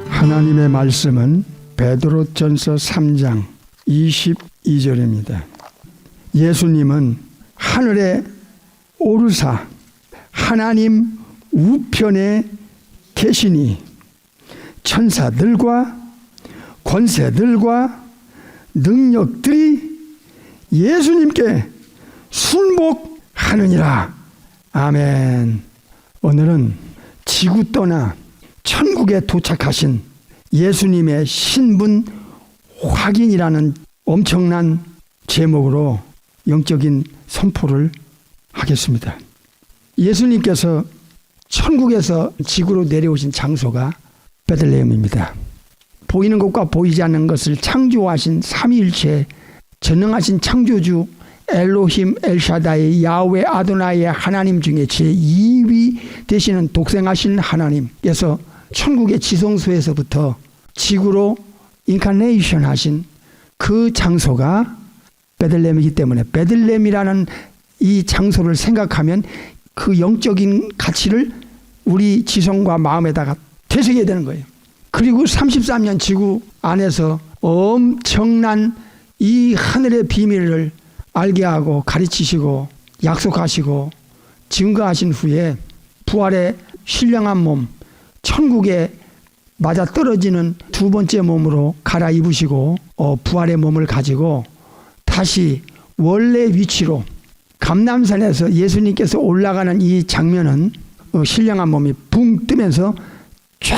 하나님의 말씀은 베드로전서 3장 22절입니다. 예수님은 하늘에 오르사 하나님 우편에 계시니 천사들과 권세들과 능력들이 예수님께 순복하느니라. 아멘. 오늘은 지구 떠나 천국에 도착하신 예수님의 신분 확인이라는 엄청난 제목으로 영적인 선포를 하겠습니다. 예수님께서 천국에서 지구로 내려오신 장소가 베들레헴입니다. 보이는 것과 보이지 않는 것을 창조하신 삼위일체 전능하신 창조주 엘로힘 엘샤다이 야훼 아도나이의 하나님 중에 제2위 되시는 독생하신 하나님께서 천국의 지성소에서부터 지구로 인카네이션 하신 그 장소가 베들레헴이기 때문에 베들레헴이라는 이 장소를 생각하면 그 영적인 가치를 우리 지성과 마음에다가 되새겨야 되는 거예요. 그리고 33년 지구 안에서 엄청난 이 하늘의 비밀을 알게 하고 가르치시고 약속하시고 증거하신 후에 부활의 신령한 몸, 천국에 맞아떨어지는 두 번째 몸으로 갈아입으시고 부활의 몸을 가지고 다시 원래 위치로 감람산에서 예수님께서 올라가는 이 장면은 신령한 몸이 붕 뜨면서 쫙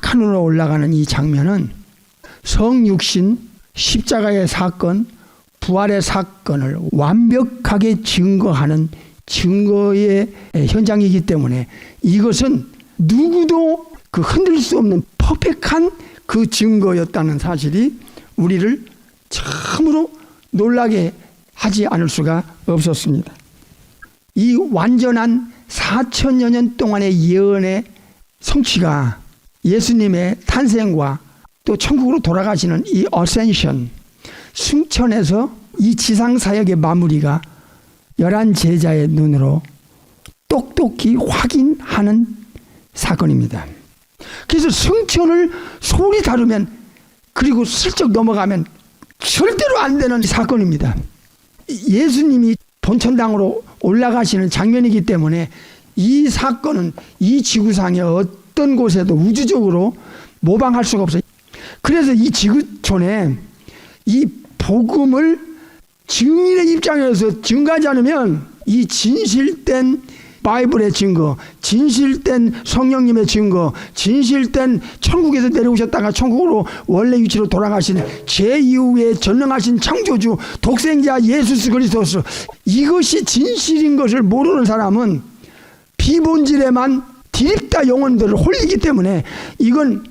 하늘로 올라가는 이 장면은 성육신 십자가의 사건, 부활의 사건을 완벽하게 증거하는 증거의 현장이기 때문에 이것은 누구도 그 흔들 수 없는 퍼펙트한 그 증거였다는 사실이 우리를 참으로 놀라게 하지 않을 수가 없었습니다. 이 완전한 4천여 년 동안의 예언의 성취가 예수님의 탄생과 또 천국으로 돌아가시는 이 어센션, 승천에서 이 지상사역의 마무리가 11 제자의 눈으로 똑똑히 확인하는 사건입니다. 그래서 승천을 소리 다루면 그리고 슬쩍 넘어가면 절대로 안 되는 사건입니다. 예수님이 본천당으로 올라가시는 장면이기 때문에 이 사건은 이 지구상의 어떤 곳에도 우주적으로 모방할 수가 없어요. 그래서 이 지구촌에 이 복음을 증인의 입장에서 증거하지 않으면 이 진실된 바이블의 증거, 진실된 성령님의 증거, 진실된 천국에서 내려오셨다가 천국으로 원래 위치로 돌아가신 제2위의 전능하신 창조주 독생자 예수 그리스도, 이것이 진실인 것을 모르는 사람은 비본질에만 디립다 영혼들을 홀리기 때문에 이건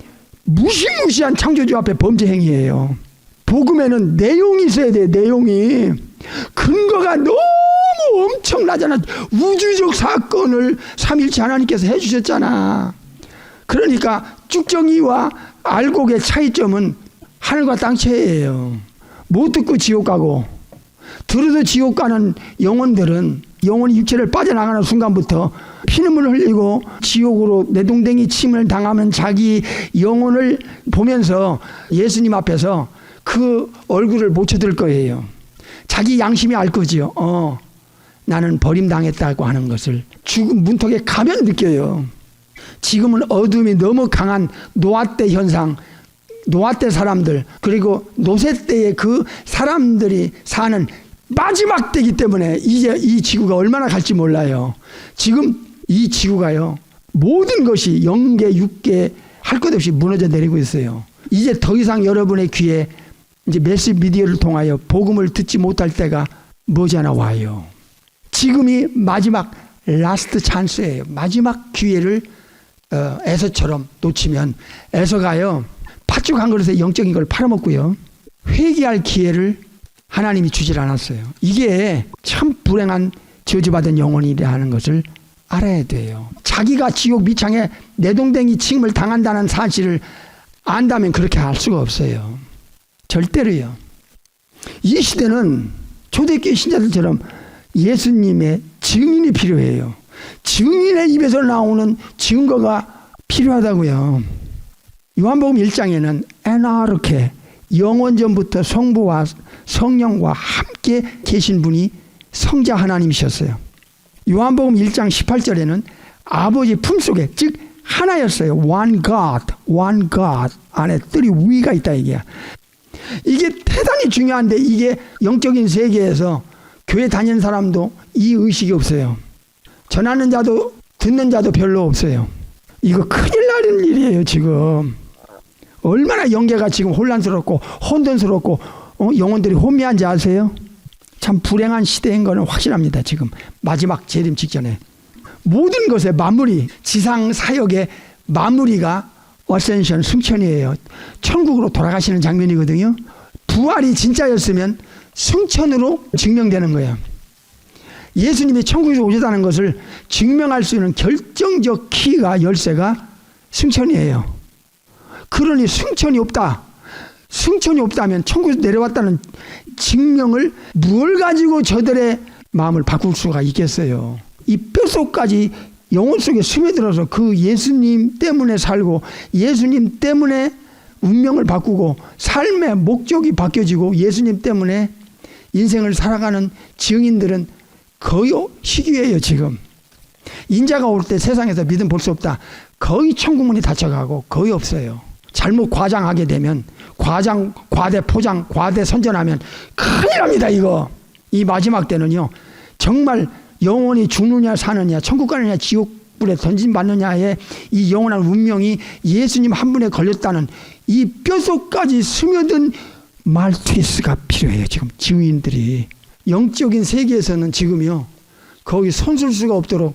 무시무시한 창조주 앞에 범죄 행위예요. 복음에는 내용이 있어야 돼요. 내용이. 근거가 너무 엄청나잖아. 우주적 사건을 삼위일체 하나님께서 해주셨잖아. 그러니까 쭉정이와 알곡의 차이점은 하늘과 땅 차이예요. 못 듣고 지옥 가고 들어도 지옥 가는 영혼들은 영혼이 육체를 빠져나가는 순간부터 피눈물을 흘리고 지옥으로 내동댕이 침을 당하면 자기 영혼을 보면서 예수님 앞에서 그 얼굴을 못 쳐들 거예요. 자기 양심이 알 거지요. 나는 버림당했다고 하는 것을 죽음 문턱에 가면 느껴요. 지금은 어둠이 너무 강한 노아때 현상, 노아때 사람들, 그리고 노새때의 그 사람들이 사는 마지막 때이기 때문에 이제 이 지구가 얼마나 갈지 몰라요. 지금 이 지구가요, 모든 것이 영계, 육계 할 것 없이 무너져 내리고 있어요. 이제 더 이상 여러분의 귀에 이제 매스 미디어를 통하여 복음을 듣지 못할 때가 머지않아 와요. 지금이 마지막 라스트 찬스예요. 마지막 기회를 에서처럼 놓치면 에서가요, 팥죽 한 그릇에 영적인 걸 팔아먹고요, 회개할 기회를 하나님이 주질 않았어요. 이게 참 불행한 저주받은 영혼이라는 것을 알아야 돼요. 자기가 지옥 밑창에 내동댕이 침을 당한다는 사실을 안다면 그렇게 할 수가 없어요. 절대로요. 이 시대는 초대교회 신자들처럼 예수님의 증인이 필요해요. 증인의 입에서 나오는 증거가 필요하다고요. 요한복음 1장에는 에나르케, 영원전부터 성부와 성령과 함께 계신 분이 성자 하나님이셨어요. 요한복음 1장 18절에는 아버지 품속에, 즉 하나였어요. One God 안에 뜰이 위가 있다 이게야. 이게 대단히 중요한데 이게 영적인 세계에서 교회 다니는 사람도 이 의식이 없어요. 전하는 자도 듣는 자도 별로 없어요. 이거 큰일 나는 일이에요. 지금 얼마나 영계가 지금 혼란스럽고 혼돈스럽고 영혼들이 혼미한지 아세요? 참 불행한 시대인 거는 확실합니다. 지금 마지막 재림 직전에 모든 것의 마무리, 지상 사역의 마무리가 어센션, 승천이에요. 천국으로 돌아가시는 장면이거든요. 부활이 진짜였으면 승천으로 증명되는 거예요. 예수님이 천국에서 오셨다는 것을 증명할 수 있는 결정적 키가, 열쇠가 승천이에요. 그러니 승천이 없다. 승천이 없다면 천국에서 내려왔다는 증명을 뭘 가지고 저들의 마음을 바꿀 수가 있겠어요. 이 뼛속까지 영혼 속에 스며들어서 그 예수님 때문에 살고 예수님 때문에 운명을 바꾸고 삶의 목적이 바뀌어지고 예수님 때문에 인생을 살아가는 증인들은 거의 희귀해요. 지금 인자가 올 때 세상에서 믿음 볼 수 없다. 거의 천국문이 닫혀가고 거의 없어요. 잘못 과장하게 되면 과장, 과대 포장, 과대 선전하면 큰일 납니다. 이거 이 마지막 때는요 정말 영혼이 죽느냐 사느냐 천국 가느냐 지옥불에 던짐받느냐의 이 영원한 운명이 예수님 한 분에 걸렸다는 이 뼛속까지 스며든 말투이스가 필요해요. 지금 증인들이 영적인 세계에서는 지금요 거기 손쓸 수가 없도록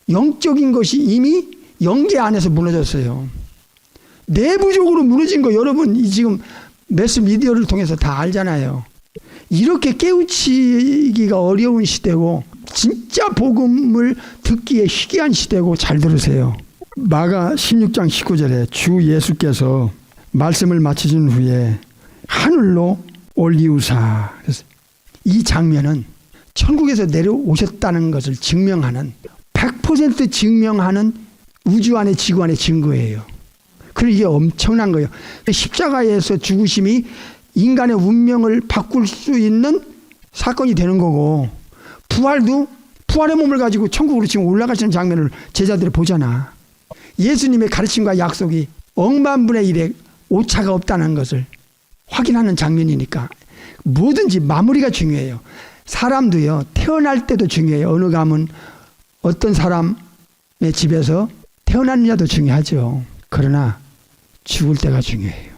영적인 것이 이미 영계 안에서 무너졌어요. 내부적으로 무너진 거 여러분 이 지금 매스미디어를 통해서 다 알잖아요. 이렇게 깨우치기가 어려운 시대고 진짜 복음을 듣기에 희귀한 시대고 잘 들으세요. 마가 16장 19절에 주 예수께서 말씀을 마치신 후에 하늘로 올리우사. 그래서 이 장면은 천국에서 내려오셨다는 것을 증명하는 100% 증명하는 우주 안의 지구 안의 증거예요. 그리고 이게 엄청난 거예요. 십자가에서 죽으심이 인간의 운명을 바꿀 수 있는 사건이 되는 거고 부활도 부활의 몸을 가지고 천국으로 지금 올라가시는 장면을 제자들이 보잖아. 예수님의 가르침과 약속이 억만분의 1에 오차가 없다는 것을 확인하는 장면이니까 뭐든지 마무리가 중요해요. 사람도요 태어날 때도 중요해요. 어느 가문 어떤 사람의 집에서 태어났느냐도 중요하죠. 그러나 죽을 때가 중요해요.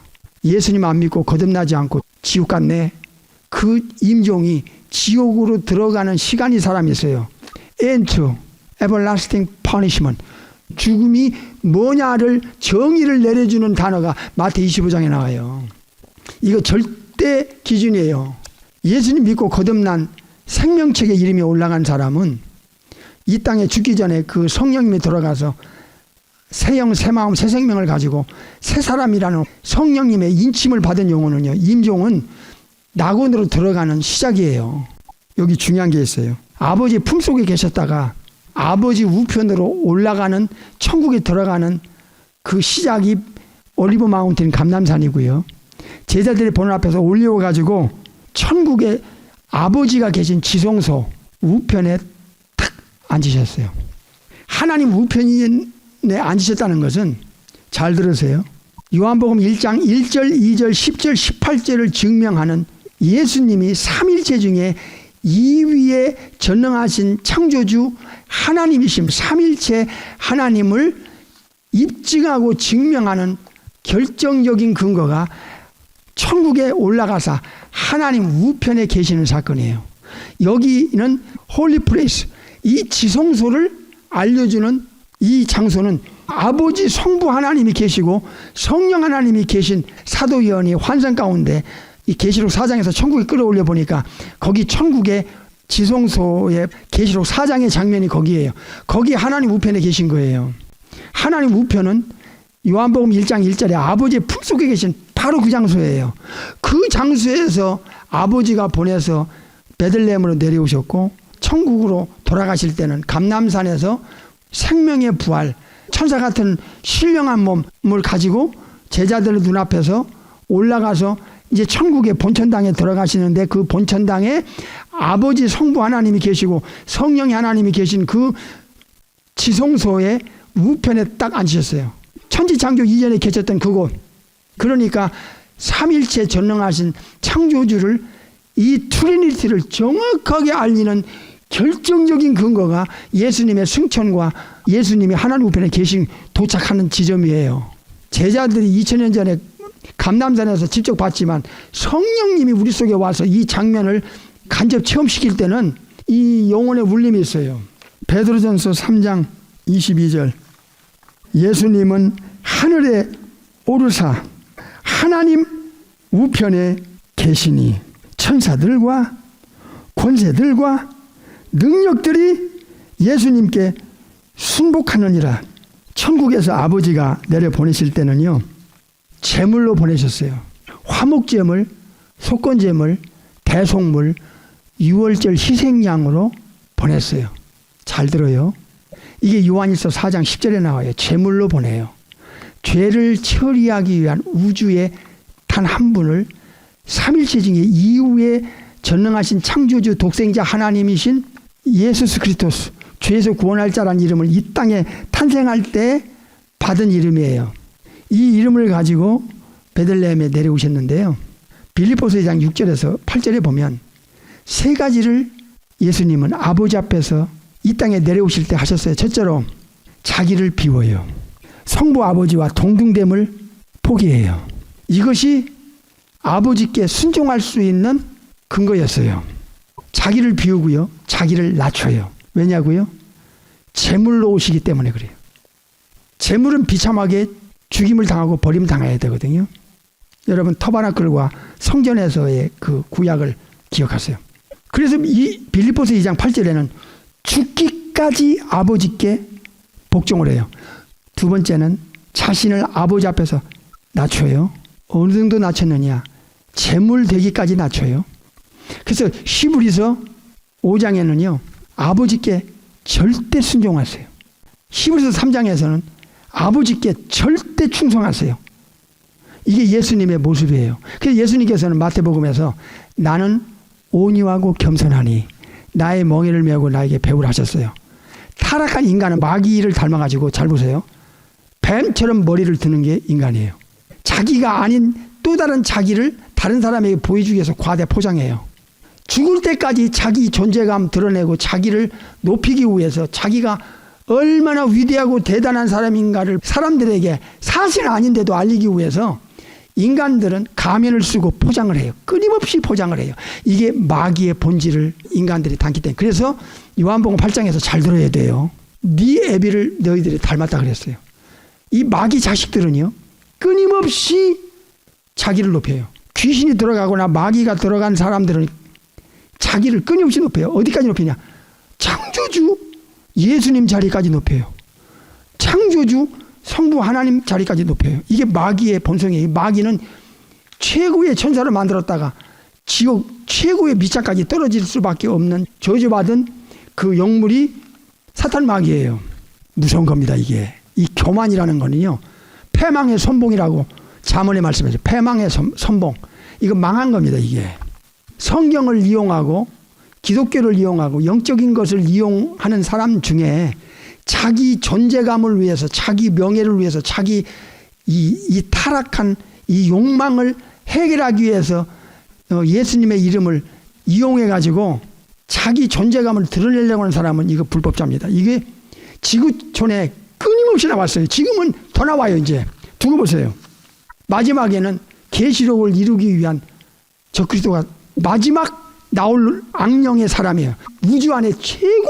예수님 안 믿고 거듭나지 않고 지옥 갔네. 그 임종이 지옥으로 들어가는 시간이 사람이 있어요. Into everlasting punishment. 죽음이 뭐냐를 정의를 내려주는 단어가 마태 25장에 나와요. 이거 절대 기준이에요. 예수님 믿고 거듭난 생명책에 이름이 올라간 사람은 이 땅에 죽기 전에 그 성령님이 돌아가서 새 영, 새 마음, 새 생명을 가지고 새 사람이라는 성령님의 인침을 받은 영혼은요. 임종은 낙원으로 들어가는 시작이에요. 여기 중요한 게 있어요. 아버지 품속에 계셨다가 아버지 우편으로 올라가는 천국에 들어가는 그 시작이 올리브 마운틴 감람산이고요. 제자들이 보는 앞에서 올려가지고 천국에 아버지가 계신 지성소 우편에 탁 앉으셨어요. 하나님 우편에 앉으셨다는 것은 잘 들으세요. 요한복음 1장 1절, 2절, 10절, 18절을 증명하는 예수님이 삼일체 중에 2위에 전능하신 창조주 하나님이심 삼일체 하나님을 입증하고 증명하는 결정적인 근거가 천국에 올라가서 하나님 우편에 계시는 사건이에요. 여기는 홀리 플레이스, 이 지성소를 알려주는 이 장소는 아버지 성부 하나님이 계시고 성령 하나님이 계신 사도 요한이 환상 가운데 이 계시록 4장에서 천국에 끌어올려 보니까 거기 천국의 지성소의 계시록 4장의 장면이 거기에요. 거기 하나님 우편에 계신 거예요. 하나님 우편은 요한복음 1장 1절에 아버지의 품속에 계신 바로 그 장소예요. 그 장소에서 아버지가 보내서 베들레헴으로 내려오셨고 천국으로 돌아가실 때는 감람산에서 생명의 부활, 천사 같은 신령한 몸을 가지고 제자들 눈앞에서 올라가서 이제 천국의 본천당에 들어가시는데, 그 본천당에 아버지 성부 하나님이 계시고 성령이 하나님이 계신 그 지성소의 우편에 딱 앉으셨어요. 천지창조 이전에 계셨던 그곳. 그러니까 삼일체 전능하신 창조주를, 이 트리니티를 정확하게 알리는 결정적인 근거가 예수님의 승천과 예수님이 하나님 우편에 계신 도착하는 지점이에요. 제자들이 2000년 전에 감람산에서 직접 봤지만 성령님이 우리 속에 와서 이 장면을 간접 체험시킬 때는 이 영혼의 울림이 있어요. 베드로전서 3장 22절, 예수님은 하늘에 오르사 하나님 우편에 계시니 천사들과 권세들과 능력들이 예수님께 순복하느니라. 천국에서 아버지가 내려보내실 때는요, 제물로 보내셨어요. 화목제물, 속건제물, 대속물, 유월절 희생양으로 보냈어요. 잘 들어요. 이게 요한일서 4장 10절에 나와요. 제물로 보내요. 죄를 처리하기 위한 우주의 단 한 분을 삼일체 중에 이후에 전능하신 창조주 독생자 하나님이신 예수 그리스도스, 죄에서 구원할 자라는 이름을 이 땅에 탄생할 때 받은 이름이에요. 이 이름을 가지고 베들레헴에 내려오셨는데요, 빌립보서 2장 6절에서 8절에 보면 세 가지를 예수님은 아버지 앞에서 이 땅에 내려오실 때 하셨어요. 첫째로 자기를 비워요. 성부 아버지와 동등됨을 포기해요. 이것이 아버지께 순종할 수 있는 근거였어요. 자기를 비우고요, 자기를 낮춰요. 왜냐고요? 제물로 오시기 때문에 그래요. 제물은 비참하게 죽임을 당하고 버림 당해야 되거든요. 여러분, 터바나클과 성전에서의 그 구약을 기억하세요. 그래서 이 빌립보서 2장 8절에는 죽기까지 아버지께 복종을 해요. 두 번째는 자신을 아버지 앞에서 낮춰요. 어느 정도 낮췄느냐? 제물 되기까지 낮춰요. 그래서 히브리서 5장에는요, 아버지께 절대 순종하세요. 히브리서 3장에서는 아버지께 절대 충성하세요. 이게 예수님의 모습이에요. 그래서 예수님께서는 마태복음에서 나는 온유하고 겸손하니 나의 멍에를 메고 나에게 배우라 하셨어요. 타락한 인간은 마귀를 닮아가지고, 잘 보세요, 뱀처럼 머리를 드는 게 인간이에요. 자기가 아닌 또 다른 자기를 다른 사람에게 보여주기 위해서 과대 포장해요. 죽을 때까지 자기 존재감 드러내고 자기를 높이기 위해서 자기가 얼마나 위대하고 대단한 사람인가를 사람들에게 사실 아닌데도 알리기 위해서 인간들은 가면을 쓰고 포장을 해요. 끊임없이 포장을 해요. 이게 마귀의 본질을 인간들이 담기 때문에. 그래서 요한복음 8장에서 잘 들어야 돼요. 네 애비를 너희들이 닮았다 그랬어요. 이 마귀 자식들은요, 끊임없이 자기를 높여요. 귀신이 들어가거나 마귀가 들어간 사람들은 자기를 끊임없이 높여요. 어디까지 높이냐? 창조주 예수님 자리까지 높여요. 창조주 성부 하나님 자리까지 높여요. 이게 마귀의 본성이에요. 마귀는 최고의 천사를 만들었다가 지옥 최고의 밑자까지 떨어질 수밖에 없는 저주받은 그 영물이 사탄 마귀예요. 무서운 겁니다. 이게 이 교만이라는 거는요, 패망의 선봉이라고 잠언에 말씀하죠. 패망의 선봉. 이거 망한 겁니다. 이게 성경을 이용하고 기독교를 이용하고 영적인 것을 이용하는 사람 중에 자기 존재감을 위해서, 자기 명예를 위해서, 자기 이 타락한 이 욕망을 해결하기 위해서 예수님의 이름을 이용해 가지고 자기 존재감을 드러내려고 하는 사람은 이거 불법자입니다. 이게 지구촌에 끊임없이 나왔어요. 지금은 더 나와요. 이제 두고 보세요. 마지막에는 계시록을 이루기 위한 적그리스도가 마지막 나올 악령의 사람이에요. 우주 안에 최고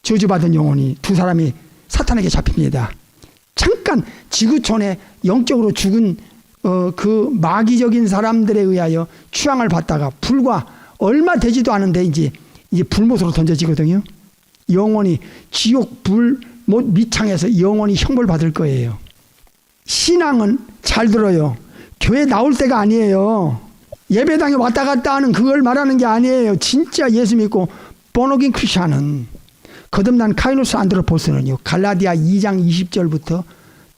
저주받은 영혼이 두 사람이 사탄에게 잡힙니다. 잠깐 지구촌에 영적으로 죽은 그 마귀적인 사람들에 의하여 추앙을 받다가 불과 얼마 되지도 않은데 이제 불못으로 던져지거든요. 영원히 지옥 불못 밑창에서 영원히 형벌 받을 거예요. 신앙은 잘 들어요. 교회 나올 때가 아니에요. 예배당에 왔다 갔다 하는 그걸 말하는 게 아니에요. 진짜 예수 믿고 본어긴 크리스찬은 거듭난 카이노스 안드로포스는요. 갈라디아 2장 20절부터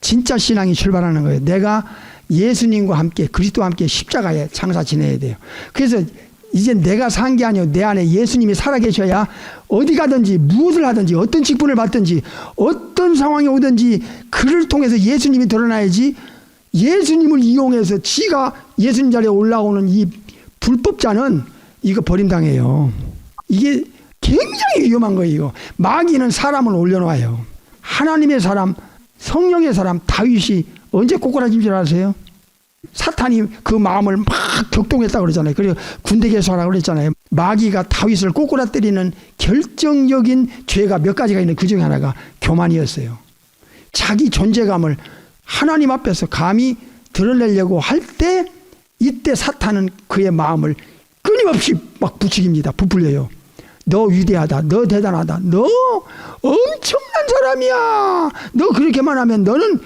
진짜 신앙이 출발하는 거예요. 내가 예수님과 함께 그리스도와 함께 십자가에 장사 지내야 돼요. 그래서 이제 내가 산 게 아니에요. 내 안에 예수님이 살아계셔야 어디 가든지 무엇을 하든지 어떤 직분을 받든지 어떤 상황이 오든지 그를 통해서 예수님이 드러나야지. 예수님을 이용해서 지가 예수님 자리에 올라오는 이 불법자는 이거 버림당해요. 이게 굉장히 위험한 거예요. 마귀는 사람을 올려놓아요. 하나님의 사람, 성령의 사람 다윗이 언제 꼬꾸라진 줄 아세요? 사탄이 그 마음을 막 격동했다고 그러잖아요. 그리고 군대 개수하라고 그랬잖아요. 마귀가 다윗을 꼬꾸라뜨리는 결정적인 죄가 몇 가지가 있는 그 중에 하나가 교만이었어요. 자기 존재감을 하나님 앞에서 감히 드러내려고 할 때 이때 사탄은 그의 마음을 끊임없이 막 부추깁니다. 부풀려요. 너 위대하다. 너 대단하다. 너 엄청난 사람이야. 너 그렇게만 하면 너는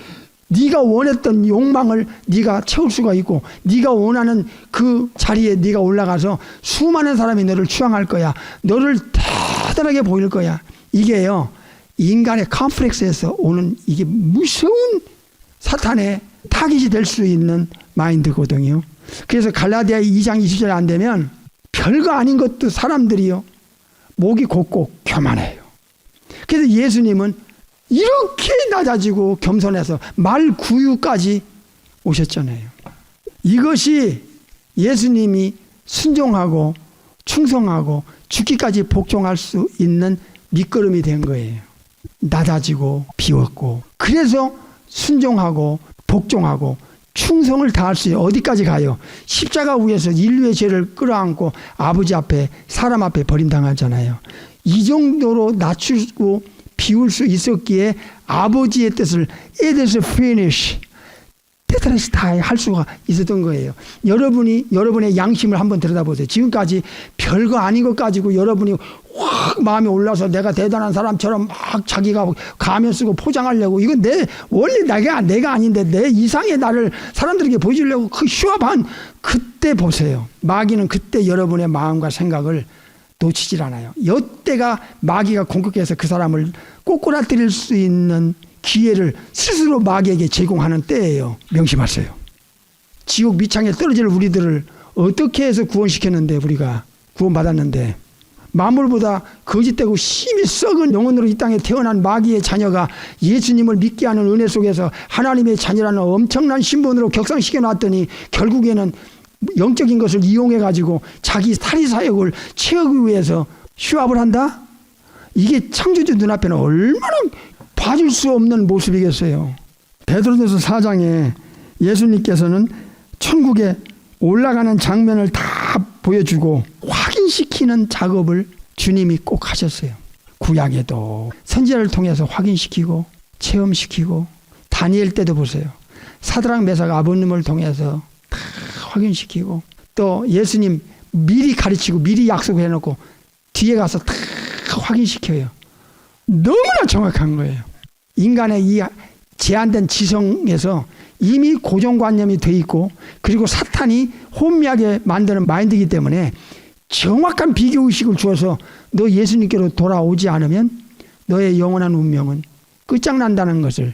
네가 원했던 욕망을 네가 채울 수가 있고 네가 원하는 그 자리에 네가 올라가서 수많은 사람이 너를 추앙할 거야. 너를 대단하게 보일 거야. 이게요. 인간의 컴플렉스에서 오는 이게 무서운 사탄의 타깃이 될 수 있는 마인드거든요. 그래서 갈라디아 2장 20절에 안 되면 별거 아닌 것도 사람들이요. 목이 곧고 교만해요. 그래서 예수님은 이렇게 낮아지고 겸손해서 말구유까지 오셨잖아요. 이것이 예수님이 순종하고 충성하고 죽기까지 복종할 수 있는 밑거름이 된 거예요. 낮아지고 비웠고 그래서 순종하고 복종하고 충성을 다할 수 있어요. 어디까지 가요? 십자가 위에서 인류의 죄를 끌어안고 아버지 앞에 사람 앞에 버림당하잖아요. 이 정도로 낮추고 비울 수 있었기에 아버지의 뜻을 It is finished 테트라스타이 할 수가 있었던 거예요. 여러분의 양심을 한번 들여다보세요. 지금까지 별거 아닌 것 가지고 여러분이 확 마음이 올라서 내가 대단한 사람처럼 막 자기가 가면 쓰고 포장하려고 이건 원래 내가 아닌데 내 이상의 나를 사람들에게 보여주려고 그 휴업한 그때 보세요. 마귀는 그때 여러분의 마음과 생각을 놓치질 않아요. 이때가 마귀가 공격해서 그 사람을 꼬꾸라뜨릴 수 있는 기회를 스스로 마귀에게 제공하는 때예요. 명심하세요. 지옥 밑창에 떨어질 우리들을 어떻게 해서 구원시켰는데 우리가 구원받았는데 만물보다 거짓되고 심히 썩은 영혼으로 이 땅에 태어난 마귀의 자녀가 예수님을 믿게 하는 은혜 속에서 하나님의 자녀라는 엄청난 신분으로 격상시켜 놨더니 결국에는 영적인 것을 이용해 가지고 자기 사리사욕을 채우기 위해서 휴합을 한다? 이게 창조주 눈앞에는 얼마나 봐줄 수 없는 모습이겠어요. 베드로전서 4장에 예수님께서는 천국에 올라가는 장면을 다 보여주고 확인시키는 작업을 주님이 꼭 하셨어요. 구약에도 선지자를 통해서 확인시키고 체험시키고 다니엘 때도 보세요. 사드락 메삭 아버님을 통해서 다 확인시키고 또 예수님 미리 가르치고 미리 약속을 해놓고 뒤에 가서 다 확인시켜요. 너무나 정확한 거예요. 인간의 이 제한된 지성에서 이미 고정관념이 돼 있고 그리고 사탄이 혼미하게 만드는 마인드이기 때문에 정확한 비교의식을 주어서 너 예수님께로 돌아오지 않으면 너의 영원한 운명은 끝장난다는 것을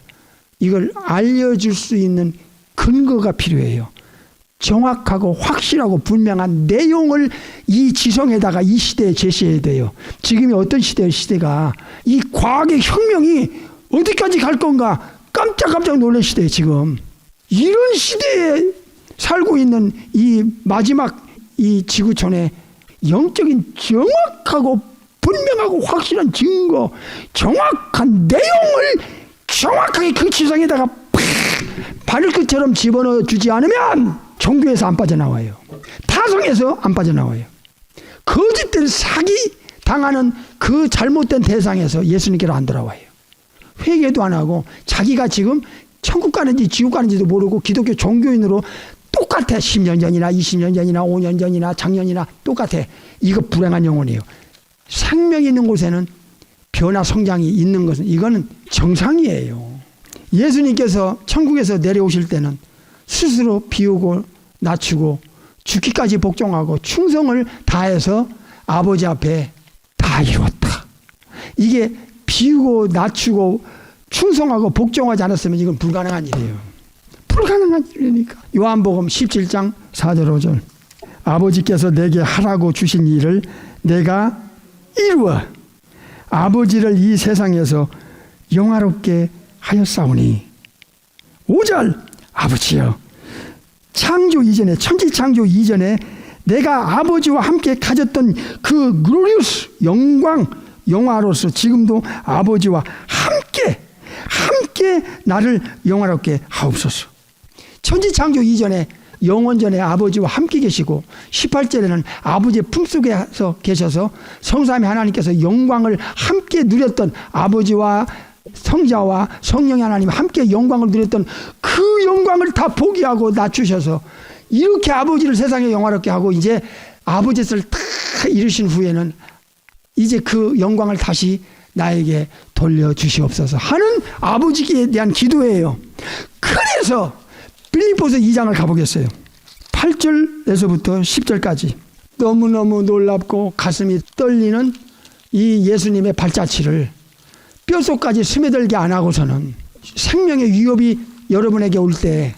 이걸 알려줄 수 있는 근거가 필요해요. 정확하고 확실하고 분명한 내용을 이 지성에다가 이 시대에 제시해야 돼요. 지금이 어떤 시대예요? 시대가 이 과학의 혁명이 어디까지 갈 건가 깜짝깜짝 놀랄 시대예요. 지금 이런 시대에 살고 있는 이 마지막 이 지구촌에 영적인 정확하고 분명하고 확실한 증거 정확한 내용을 정확하게 그 지성에다가 바늘끝처럼 집어넣어 주지 않으면 종교에서 안 빠져나와요. 타성에서 안 빠져나와요. 거짓된 사기 당하는 그 잘못된 대상에서 예수님께로 안 돌아와요. 회개도 안 하고 자기가 지금 천국 가는지 지옥 가는지도 모르고 기독교 종교인으로 똑같아. 10년 전이나 20년 전이나 5년 전이나 작년이나 똑같아. 이거 불행한 영혼이에요. 생명이 있는 곳에는 변화 성장이 있는 것은 이거는 정상이에요. 예수님께서 천국에서 내려오실 때는 스스로 비우고 낮추고 죽기까지 복종하고 충성을 다해서 아버지 앞에 다 이루었다. 이게 비우고 낮추고 충성하고 복종하지 않았으면 이건 불가능한 일이에요. 불가능한 일이니까. 요한복음 17장 4절 5절. 아버지께서 내게 하라고 주신 일을 내가 이루어 아버지를 이 세상에서 영화롭게 하였사오니. 5절. 아버지여, 창조 이전에, 천지 창조 이전에 내가 아버지와 함께 가졌던 그 글로리우스 영화로서 지금도 아버지와 함께 나를 영화롭게 하옵소서. 천지 창조 이전에 영원전에 아버지와 함께 계시고 18절에는 아버지의 품속에서 계셔서 성삼위 하나님께서 영광을 함께 누렸던 아버지와 성자와 성령의 하나님 함께 영광을 누렸던 그 영광을 다 포기하고 낮추셔서 이렇게 아버지를 세상에 영화롭게 하고 이제 아버지의 뜻을 다 이루신 후에는 이제 그 영광을 다시 나에게 돌려주시옵소서 하는 아버지에 대한 기도예요. 그래서 빌립보서 2장을 가보겠어요. 8절에서부터 10절까지 너무너무 놀랍고 가슴이 떨리는 이 예수님의 발자취를 뼛속까지 스며들게 안 하고서는 생명의 위협이 여러분에게 올 때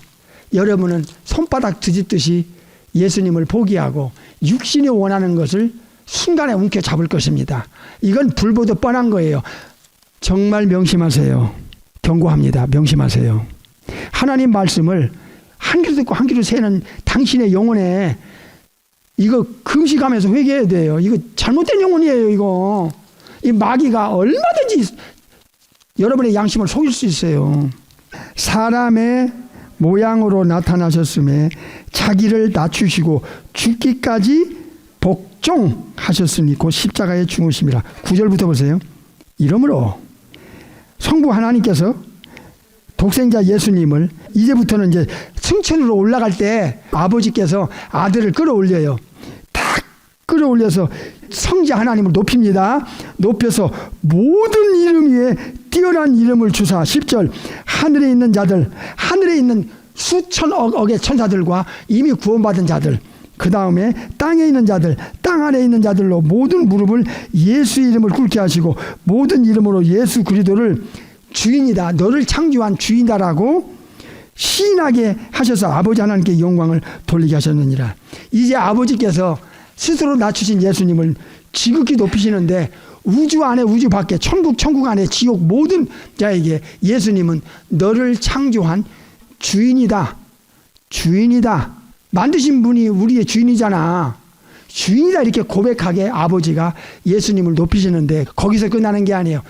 여러분은 손바닥 뒤집듯이 예수님을 포기하고 육신이 원하는 것을 순간에 움켜잡을 것입니다. 이건 불보듯 뻔한 거예요. 정말 명심하세요. 경고합니다. 명심하세요. 하나님 말씀을 한 귀로 듣고 한 귀로 새는 당신의 영혼에 이거 금식하면서 회개해야 돼요. 이거 잘못된 영혼이에요. 이거 이 마귀가 얼마든지 여러분의 양심을 속일 수 있어요. 사람의 모양으로 나타나셨음에 자기를 낮추시고 죽기까지 복종하셨으니 곧 십자가에 죽으심이라. 9절부터 보세요. 이러므로 성부 하나님께서 독생자 예수님을 이제부터는 이제 승천으로 올라갈 때 아버지께서 아들을 끌어올려요. 딱 끌어올려서 성자 하나님을 높입니다. 높여서 모든 이름 위에 뛰어난 이름을 주사. 10절. 하늘에 있는 자들, 하늘에 있는 수천억의 천사들과 이미 구원받은 자들, 그 다음에 땅에 있는 자들, 땅 안에 있는 자들로 모든 무릎을 예수 이름을 꿇게 하시고 모든 이름으로 예수 그리스도를 주인이다, 너를 창조한 주인이다라고 시인하게 하셔서 아버지 하나님께 영광을 돌리게 하셨느니라. 이제 아버지께서 스스로 낮추신 예수님을 지극히 높이시는데 우주 안에 우주 밖에 천국 안에 지옥 모든 자에게 예수님은 너를 창조한 주인이다. 만드신 분이 우리의 주인이잖아. 주인이다 이렇게 고백하게 아버지가 예수님을 높이시는데 거기서 끝나는 게 아니에요.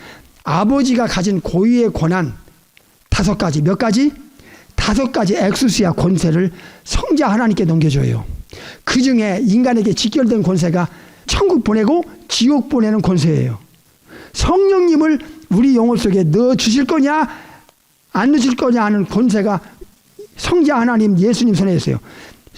아버지가 가진 고유의 권한 5가지, 몇 가지? 5가지 엑수시아 권세를 성자 하나님께 넘겨줘요. 그 중에 인간에게 직결된 권세가 천국 보내고 지옥 보내는 권세예요. 성령님을 우리 영혼 속에 넣어 주실 거냐 안 넣으실 거냐 하는 권세가 성자 하나님 예수님 손에 있어요.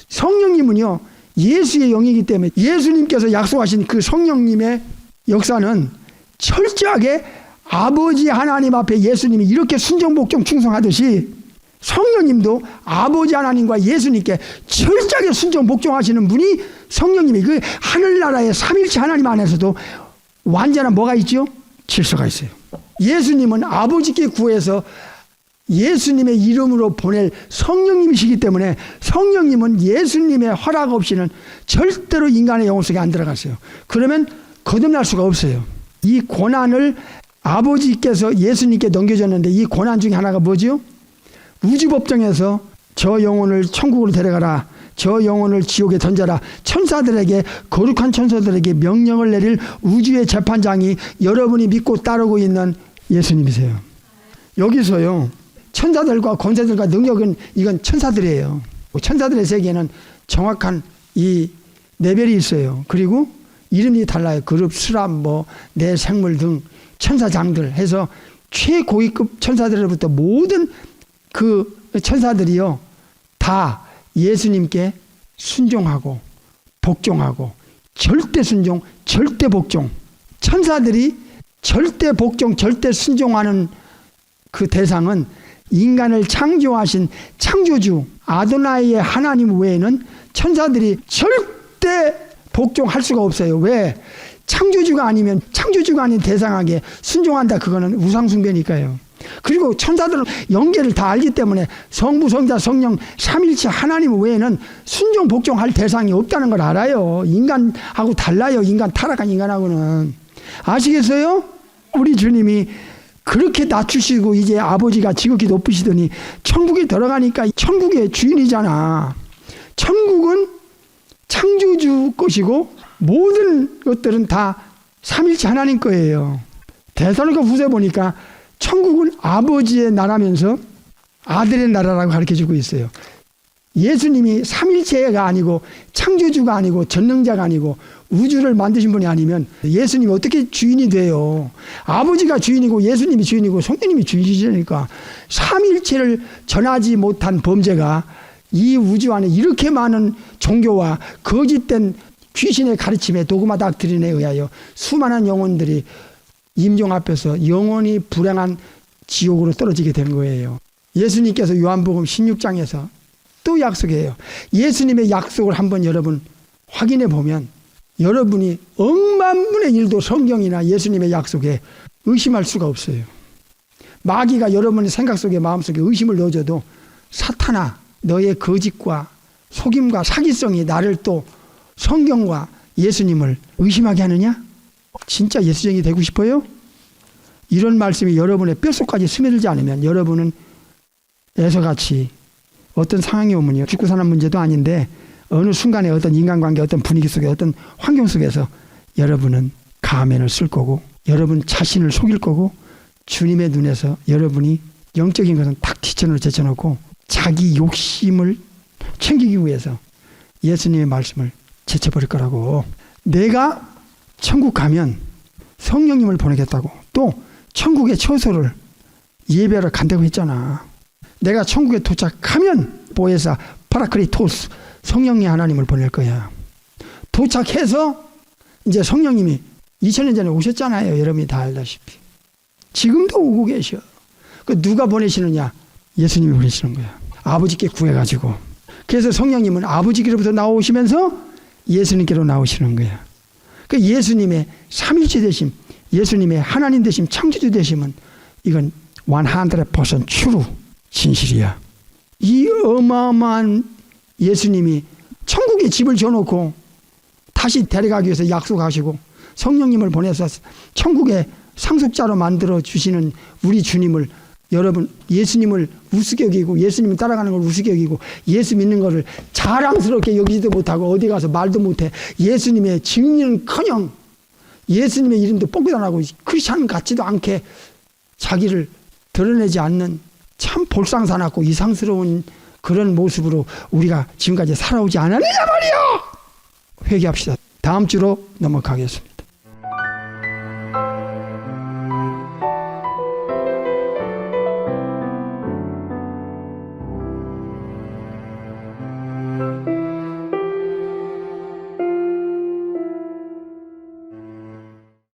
성령님은요 예수의 영이기 때문에 예수님께서 약속하신 그 성령님의 역사는 철저하게 아버지 하나님 앞에 예수님이 이렇게 순종복종 충성하듯이 성령님도 아버지 하나님과 예수님께 철저하게 순종복종하시는 분이 성령님이 그 하늘나라의 삼일체 하나님 안에서도 완전한 뭐가 있죠? 질서가 있어요. 예수님은 아버지께 구해서 예수님의 이름으로 보낼 성령님이시기 때문에 성령님은 예수님의 허락 없이는 절대로 인간의 영혼 속에 안 들어갔어요. 그러면 거듭날 수가 없어요. 이 고난을 아버지께서 예수님께 넘겨줬는데 이 고난 중에 하나가 뭐죠? 우주법정에서 저 영혼을 천국으로 데려가라, 저 영혼을 지옥에 던져라, 천사들에게, 거룩한 천사들에게 명령을 내릴 우주의 재판장이 여러분이 믿고 따르고 있는 예수님이세요. 여기서요 천사들과 권세들과 능력은 이건 천사들이에요. 천사들의 세계에는 정확한 이 레벨이 있어요. 그리고 이름이 달라요. 그룹, 수람, 내 생물 등 천사장들 해서 최고위급 천사들로부터 모든 그 천사들이요 다 예수님께 순종하고 복종하고 절대 순종, 절대 복종. 천사들이 절대 복종, 절대 순종하는 그 대상은 인간을 창조하신 창조주 아도나이의 하나님 외에는 천사들이 절대 복종할 수가 없어요. 왜? 창조주가 아니면 창조주가 아닌 대상에게 순종한다. 그거는 우상숭배니까요. 그리고 천사들은 영계를 다 알기 때문에 성부, 성자, 성령 삼일체 하나님 외에는 순종, 복종할 대상이 없다는 걸 알아요. 인간하고 달라요. 인간 타락한 인간하고는. 아시겠어요? 우리 주님이 그렇게 낮추시고 이제 아버지가 지극히 높으시더니 천국에 들어가니까 천국의 주인이잖아. 천국은 창조주 것이고 모든 것들은 다 삼일체 하나님 거예요. 데살로니가 후서 보니까 천국은 아버지의 나라면서 아들의 나라라고 가르쳐주고 있어요. 예수님이 삼일체가 아니고 창조주가 아니고 전능자가 아니고 우주를 만드신 분이 아니면 예수님이 어떻게 주인이 돼요? 아버지가 주인이고 예수님이 주인이고 성령님이 주인이시니까 삼일체를 전하지 못한 범죄가 이 우주 안에 이렇게 많은 종교와 거짓된 귀신의 가르침에 도그마 닥트린에 의하여 수많은 영혼들이 임종 앞에서 영원히 불행한 지옥으로 떨어지게 되는 거예요. 예수님께서 요한복음 16장에서 또 약속해요. 예수님의 약속을 한번 여러분 확인해 보면 여러분이 억만분의 1도 성경이나 예수님의 약속에 의심할 수가 없어요. 마귀가 여러분의 생각 속에 마음속에 의심을 넣어줘도 사탄아 너의 거짓과 속임과 사기성이 나를 또 성경과 예수님을 의심하게 하느냐? 진짜 예수쟁이 되고 싶어요? 이런 말씀이 여러분의 뼛속까지 스며들지 않으면 여러분은 에서같이 어떤 상황이 오면요 죽고 사는 문제도 아닌데 어느 순간에 어떤 인간관계 어떤 분위기 속에 어떤 환경 속에서 여러분은 가면을 쓸 거고 여러분 자신을 속일 거고 주님의 눈에서 여러분이 영적인 것은 탁 뒷전으로 제쳐놓고 자기 욕심을 챙기기 위해서 예수님의 말씀을 제쳐버릴 거라고. 내가 천국 가면 성령님을 보내겠다고 또 천국의 처소를 예배하러 간다고 했잖아. 내가 천국에 도착하면 보혜사 파라크리토스 성령의 하나님을 보낼 거야. 도착해서 이제 성령님이 2000년 전에 오셨잖아요. 여러분이 다 알다시피. 지금도 오고 계셔. 그 누가 보내시느냐? 예수님이 보내시는 거야. 아버지께 구해가지고. 그래서 성령님은 아버지께로부터 나오시면서 예수님께로 나오시는 거야. 그 예수님의 삼일체 되심, 예수님의 하나님 되심, 창조주 되심은 이건 100% true 진실이야. 이 어마어마한 예수님이 천국에 집을 줘놓고 다시 데려가기 위해서 약속하시고 성령님을 보내서 천국의 상속자로 만들어 주시는 우리 주님을 여러분 예수님을 우습게 여기고 예수님 따라가는 걸 우습게 여기고 예수 믿는 거를 자랑스럽게 여기지도 못하고 어디 가서 말도 못해 예수님의 증인은커녕 예수님의 이름도 뻥끗 안 하고 크리스찬 같지도 않게 자기를 드러내지 않는 참 볼상사납고 이상스러운 그런 모습으로 우리가 지금까지 살아오지 않았느냐 말이요. 회개합시다. 다음 주로 넘어가겠습니다.